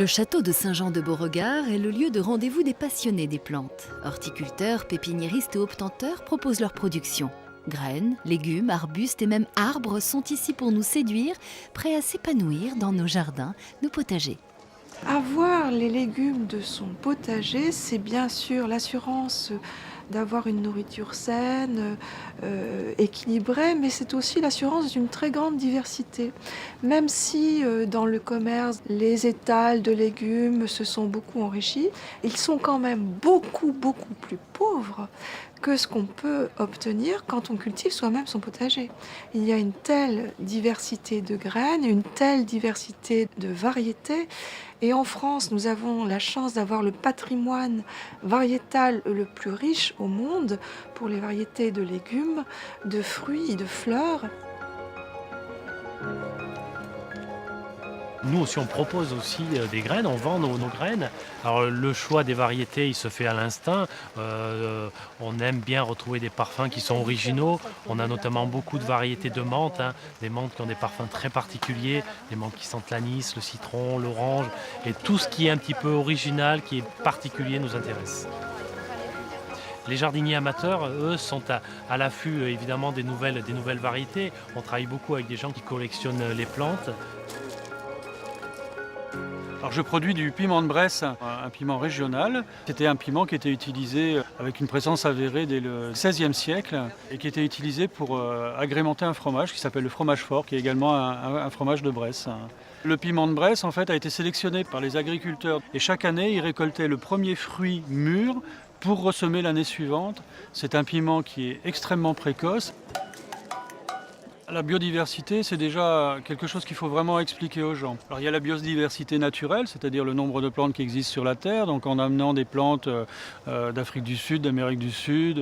Le château de Saint-Jean-de-Beauregard est le lieu de rendez-vous des passionnés des plantes. Horticulteurs, pépiniéristes et obtenteurs proposent leur production. Graines, légumes, arbustes et même arbres sont ici pour nous séduire, prêts à s'épanouir dans nos jardins, nos potagers. Avoir les légumes de son potager, c'est bien sûr l'assurance d'avoir une nourriture saine, équilibrée, mais c'est aussi l'assurance d'une très grande diversité. Même si dans le commerce, les étals de légumes se sont beaucoup enrichis, ils sont quand même beaucoup plus pauvres que ce qu'on peut obtenir quand on cultive soi-même son potager. Il y a une telle diversité de graines, une telle diversité de variétés. Et en France, nous avons la chance d'avoir le patrimoine variétal le plus riche au monde pour les variétés de légumes, de fruits et de fleurs. Nous aussi, on propose aussi des graines, on vend nos graines. Alors le choix des variétés, il se fait à l'instinct. On aime bien retrouver des parfums qui sont originaux. On a notamment beaucoup de variétés de menthe, des menthes qui ont des parfums très particuliers, des menthes qui sentent l'anis, le citron, l'orange. Et tout ce qui est un petit peu original, qui est particulier, nous intéresse. Les jardiniers amateurs, eux, sont à l'affût évidemment des nouvelles variétés. On travaille beaucoup avec des gens qui collectionnent les plantes. Alors je produis du piment de Bresse, un piment régional. C'était un piment qui était utilisé avec une présence avérée dès le XVIe siècle et qui était utilisé pour agrémenter un fromage qui s'appelle le fromage fort, qui est également un fromage de Bresse. Le piment de Bresse en fait a été sélectionné par les agriculteurs et chaque année ils récoltaient le premier fruit mûr pour ressemer l'année suivante. C'est un piment qui est extrêmement précoce. La biodiversité, c'est déjà quelque chose qu'il faut vraiment expliquer aux gens. Alors, il y a la biodiversité naturelle, c'est-à-dire le nombre de plantes qui existent sur la Terre, donc en amenant des plantes d'Afrique du Sud, d'Amérique du Sud,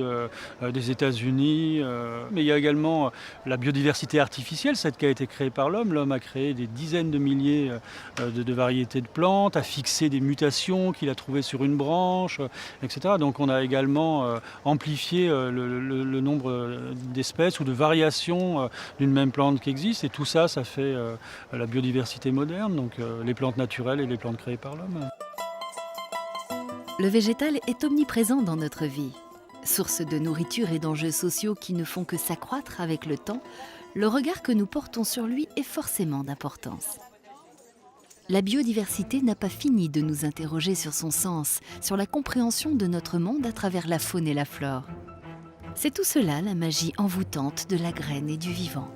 des États-Unis. Mais il y a également la biodiversité artificielle, celle qui a été créée par l'homme. L'homme a créé des dizaines de milliers de variétés de plantes, a fixé des mutations qu'il a trouvées sur une branche, etc. Donc on a également amplifié le nombre d'espèces ou de variations d'une même plante qui existe, et tout ça, ça fait la biodiversité moderne, donc les plantes naturelles et les plantes créées par l'homme. Le végétal est omniprésent dans notre vie. Source de nourriture et d'enjeux sociaux qui ne font que s'accroître avec le temps, le regard que nous portons sur lui est forcément d'importance. La biodiversité n'a pas fini de nous interroger sur son sens, sur la compréhension de notre monde à travers la faune et la flore. C'est tout cela la magie envoûtante de la graine et du vivant.